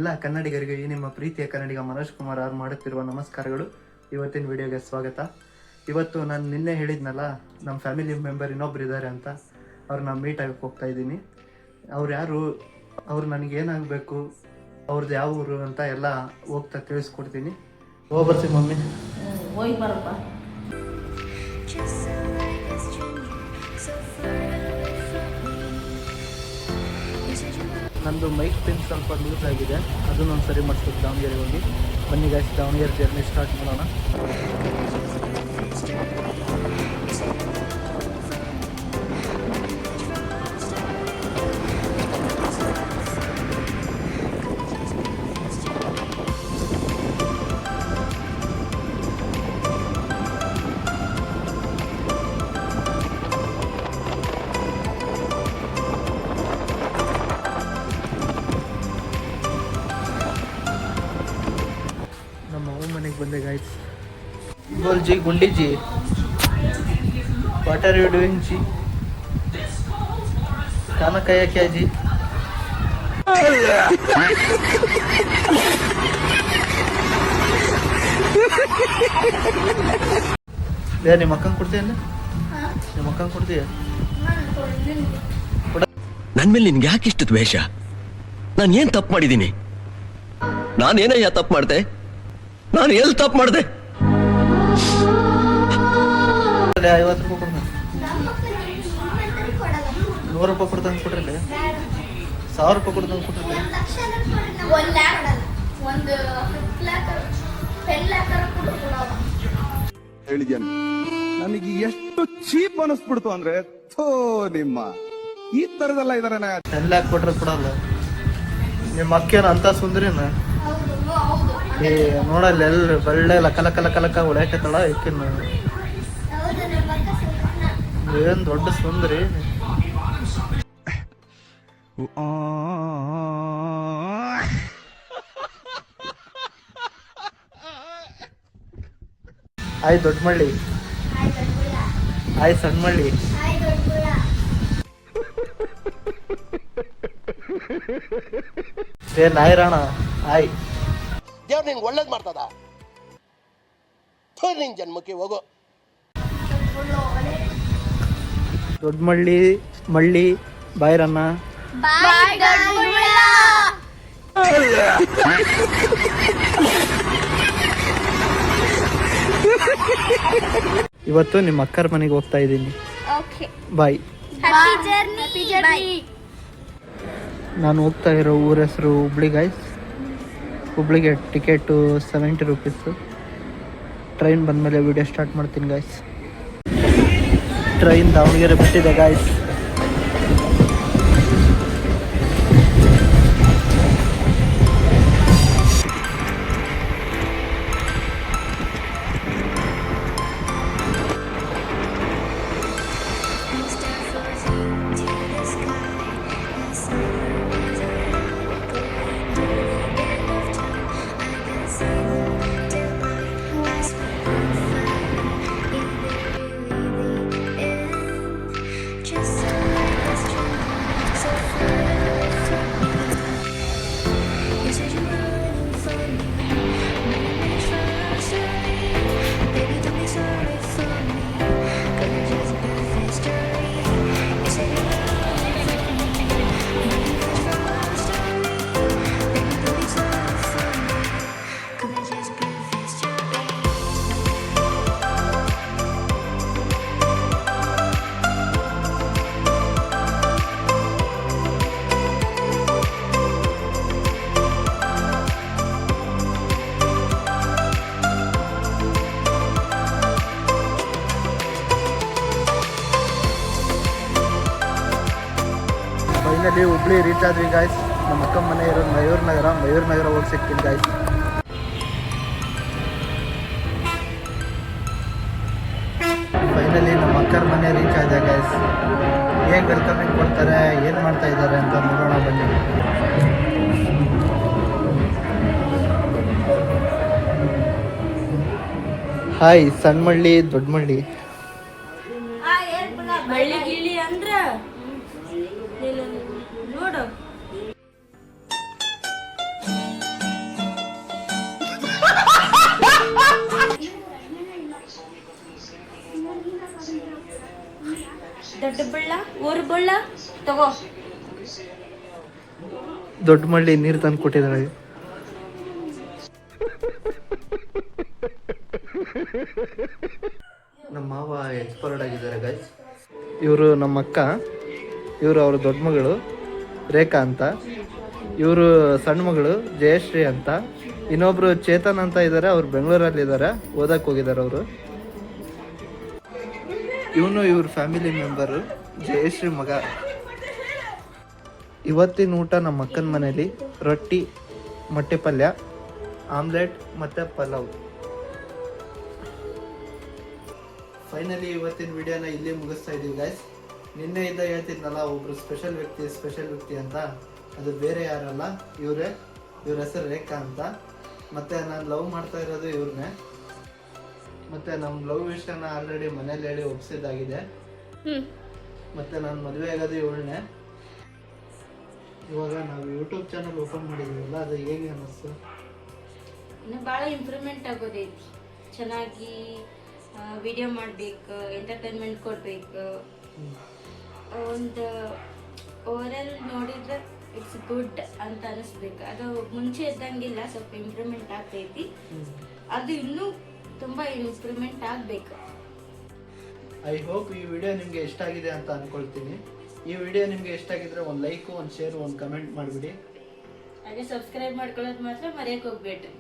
ಎಲ್ಲ ಕನ್ನಡಿಗರಿಗೆ ಈ ನಿಮ್ಮ ಪ್ರೀತಿಯ ಕನ್ನಡಿಗ ಮನೋಜ್ ಕುಮಾರ್ ಅವರು ಮಾಡುತ್ತಿರುವ ನಮಸ್ಕಾರಗಳು. ಇವತ್ತಿನ ವಿಡಿಯೋಗೆ ಸ್ವಾಗತ. ಇವತ್ತು ನಾನು ನಿನ್ನೆ ಹೇಳಿದ್ನಲ್ಲ ನಮ್ಮ ಫ್ಯಾಮಿಲಿ ಮೆಂಬರ್ ಇನ್ನೊಬ್ರು ಇದ್ದಾರೆ ಅಂತ, ಅವ್ರನ್ನ ಮೀಟ್ ಆಗಕ್ಕೆ ಹೋಗ್ತಾ ಇದ್ದೀನಿ. ಅವ್ರು ಯಾರು, ಅವ್ರು ನನಗೇನಾಗಬೇಕು, ಅವ್ರದ್ದು ಯಾವ ಊರು ಅಂತ ಎಲ್ಲ ಹೋಗ್ತಾ ತಿಳಿಸ್ಕೊಡ್ತೀನಿ. ಬರ್ಸಿ ಮಮ್ಮಿ, ಹೋಗಿ ಬರಪ್ಪ. ನಂದು ಮೈಕ್ ಪಿನ್ ಸ್ವಲ್ಪ ಲೂಸ್ ಆಗಿದೆ, ಅದನ್ನು ಒಂದು ಸರಿ ಮಾಡಿಸ್ಬೇಕು ದಾವಣಗೆರೆಗೆ ಹೋಗಿ. ಬನ್ನಿ ಗಾಯ್ಸ್, ದಾವಣಗೆರೆ ಜರ್ನಿ ಸ್ಟಾರ್ಟ್ ಮಾಡೋಣ. मनेಗೆ ಬಂದೆ गाइस. बोल जी गुंडी जी, व्हाट आर यू डूइंग जी? खाना खाया क्या जी? ले ನಿಮ್ಮ ಅಕ್ಕಂಗೆ ಕೊಡ್ತೀಯ? ನಿಮ್ಮ ಅಕ್ಕಂಗೆ ಕೊಡ್ತೀಯ? ನನ್ನ ಮೇಲೆ ನಿನ್ಗೆ ಯಾಕೆ ಇಷ್ಟು ದ್ವೇಷ? ನಾನು ಏನು ತಪ್ಪು ಮಾಡಿದ್ದೀನಿ? ನಾನೇನಯ್ಯ ತಪ್ಪು ಮಾಡಿದೆ? ನಾನು ಎಲ್ಲಿ ತಪ್ಪು ಮಾಡಿದೆ? 50 ರೂಪಾಯಿ ಕೊಡ್ತೀನಿ. 100 ರೂಪಾಯಿ ಕೊಡ್ದಂಗೆ ಕೊಟ್ರಲ್ಲಿ, 1000 ರೂಪಾಯಿ ಕೊಡ್ದಂಗೆ ಕೊಟ್ರಲ್ಲಿ. ಹೇಳಿದ್ಯಾನ ನನಗೆ ಎಷ್ಟು ಚೀಪ್ ಅನಿಸ್ಬಿಡ್ತು ಅಂದ್ರೆ, ಥೋ ನಿಮ್ಮ ಈ ತರದೆಲ್ಲ ಇದಾರೆ. 10 ಲ್ಯಾಕ್ ಕೊಟ್ರೆ ಕೊಡಲ್ಲ. ನಿಮ್ಮ ಅಕ್ಕೇನು ಅಂತ ಸುಂದ್ರಿನ? ಏ ನೋಡಲ್ಲ, ಎಲ್ರು ಒಳ್ಳೆ ಕಲಕ ಹೊಡ್ಯಾಕತ್ತಳ. ಏಕಿನ ಏನ್ ದೊಡ್ಡ ಸುಂದ್ರಿ. ಆಯ್ ದೊಡ್ಡ ಮಳ್ಳಿ, ಆಯ್ ಸಣ್ಣ ಮಳ್ಳಿ. ಏ ನಾಯಿರಾಣ ಆಯ್. ದೇವ್ರು ನಿನ್ಗೆ ಒಳ್ಳೇದು ಮಾಡ್ತದ? ನಿನ್ ಜನ್ಮಕ್ಕೆ ಹೋಗೋ. ದೊಡ್ಡ ಮಳ್ಳಿ ಬಾಯ್ರಣ್ಣ. ಇವತ್ತು ನಿಮ್ಮ ಅಕ್ಕರ ಮನೆಗೆ ಹೋಗ್ತಾ ಇದ್ದೀನಿ. ಬಾಯ್. ನಾನು ಹೋಗ್ತಾ ಇರೋ ಊರ ಹೆಸರು Hubli guys. ಹುಬ್ಳಿಗೆ ticket 70 rupees. Train ಬಂದಮೇಲೆ ವಿಡಿಯೋ ಸ್ಟಾರ್ಟ್ ಮಾಡ್ತೀನಿ ಗಾಯ್ಸ್. ಟ್ರೈನ್ ದಾವಣಗೆರೆ ಬಿಟ್ಟಿದೆ ಗಾಯ್ಸ್. ಫೈನಲಿ ಹುಬ್ಳಿ ರೀಚ್ ಆದ್ವಿ ಗಾಯ್ಸ್. ನಮ್ಮ ಅಕ್ಕ ಮನೆ ಇರೋದು ಮಯೂರ್ ನಗರ ಹೋಗಿ ಸಿಗ್ತೀನಿ ಗಾಯ್ಸ್. ಫೈನಲಿ ನಮ್ಮ ಅಕ್ಕರ ಮನೆ ರೀಚ್ ಆಗಿದೆ ಗಾಯ್ಸ್. ಹೇಗೆ ವೆಲ್ಕಮಿಂಗ್ ಕೊಡ್ತಾರೆ, ಏನು ಮಾಡ್ತಾ ಇದ್ದಾರೆ ಅಂತ ನೋಡೋಣ ಬನ್ನಿ. ಹಾಯ್ ಸಣ್ಣ ಮಳ್ಳಿ ದೊಡ್ಡ ಮಳ್ಳಿ. ಮಳ್ಳಿ ಗಿಳಿ ಅಂದ್ರ ನೋಡು. ದೊಡ್ಡ ಬಳ್ಳ ಊರು ಬಳ್ಳ ತಗೋ. ದೊಡ್ಡ ಮಳ್ಳಿ ನೀರು ತಂದು ಕೊಟ್ಟಿದ್ದಾಳೆ. ನಮ್ಮ ಮಾವ ಎಕ್ಸ್ಪರ್ಟ್ ಆಗಿದ್ದಾರೆ ಗೈಸ್. ಇವರು ನಮ್ಮ ಅಕ್ಕ, ಇವರು ಅವ್ರ ದೊಡ್ಡ ಮಗಳು ರೇಖಾ ಅಂತ, ಇವರು ಸಣ್ಣ ಮಗಳು ಜಯಶ್ರೀ ಅಂತ, ಇನ್ನೊಬ್ರು ಚೇತನ್ ಅಂತ ಇದ್ದಾರೆ, ಅವ್ರು ಬೆಂಗಳೂರಲ್ಲಿ ಇದ್ದಾರೆ, ಓದಕ್ಕೆ ಹೋಗಿದ್ದಾರೆ ಅವರು. ಇವನು ಇವ್ರ ಫ್ಯಾಮಿಲಿ ಮೆಂಬರು, ಜಯಶ್ರೀ ಮಗ. ಇವತ್ತಿನ ಊಟ ನಮ್ಮ ಅಕ್ಕನ ಮನೇಲಿ ರೊಟ್ಟಿ, ಮೊಟ್ಟೆ ಪಲ್ಯ, ಆಮ್ಲೆಟ್ ಮತ್ತು ಪಲಾವ್. ಫೈನಲಿ ಇವತ್ತಿನ ವಿಡಿಯೋನ ಇಲ್ಲಿ ಮುಗಿಸ್ತಾ ಇದ್ದೀವಿ ಗೈಸ್. ನಿನ್ನೆ ಇದ್ದ ಹೇಳ್ತಿದ್ನಲ್ಲ ಒಬ್ರು ಸ್ಪೆಷಲ್ ವ್ಯಕ್ತಿ ಅಂತ, ಅದು ಬೇರೆ ಯಾರಲ್ಲ, ಇವರೇ. ಇವ್ರ ಹೆಸರು ರೇಖಾ ಅಂತ. ಮತ್ತು ನಾನು ಲವ್ ಮಾಡ್ತಾ ಇರೋದು ಇವ್ರನ್ನೇ. ಮತ್ತು ನಮ್ಮ ಲವ್ ವಿಷಯನ ಆಲ್ರೆಡಿ ಮನೇಲಿ ಹೇಳಿ ಒಪ್ಸಿದ್ದಾಗಿದೆ. ಮತ್ತು ನಾನು ಮದುವೆ ಆಗೋದು ಇವಳನ್ನೇ. ಇವಾಗ ನಾವು ಯೂಟ್ಯೂಬ್ ಚಾನಲ್ ಓಪನ್ ಮಾಡಿದ್ದೀವಲ್ಲ, ಅದು ಹೇಗೆ ಅನ್ನಿಸ್ತು? ಇನ್ನು ಭಾಳ ಇಂಪ್ರೂವ್ಮೆಂಟ್ ಆಗೋದೈತಿ. ಚೆನ್ನಾಗಿ ವಿಡಿಯೋ ಮಾಡಬೇಕು, ಎಂಟರ್ಟೈನ್ಮೆಂಟ್ ಕೊಡಬೇಕು. ಒಂದು ಓವರಾಲ್ ನೋಡಿದ್ರೆ ಇಟ್ಸ್ ಗುಡ್ ಅಂತ ಅನಿಸ್ಬೇಕು. ಅದು ಮುಂಚೆ ಇದ್ದಂಗಿಲ್ಲ, ಸ್ವಲ್ಪ ಇಂಪ್ರೂವ್ಮೆಂಟ್ ಆಗ್ತೈತಿ. ಅದು ಇನ್ನೂ ತುಂಬ ಇಂಪ್ರೂವ್ಮೆಂಟ್ ಆಗಬೇಕು. ಐ ಹೋಪ್ ಈ ವಿಡಿಯೋ ನಿಮಗೆ ಇಷ್ಟ ಆಗಿದೆ ಅಂತ ಅಂದ್ಕೊಳ್ತೀನಿ. ಈ ವಿಡಿಯೋ ನಿಮಗೆ ಇಷ್ಟ ಆಗಿದ್ರೆ ಒಂದು ಲೈಕು, ಒಂದು ಶೇರು, ಒಂದು ಕಮೆಂಟ್ ಮಾಡಿಬಿಡಿ. ಹಾಗೆ ಸಬ್ಸ್ಕ್ರೈಬ್ ಮಾಡ್ಕೊಳ್ಳೋದು ಮಾತ್ರ ಮರೆಯೋಕೆ ಹೋಗ್ಬೇಡ್ರಿ.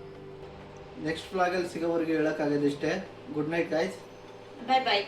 ನೆಕ್ಸ್ಟ್ ವ್ಲಾಗಲ್ಲಿ ಸಿಗೋವರೆಗೆ ಹೇಳೋಕ್ಕಾಗೋದಿಷ್ಟೇ. Good night guys. ಬಾಯ್ ಬಾಯ್.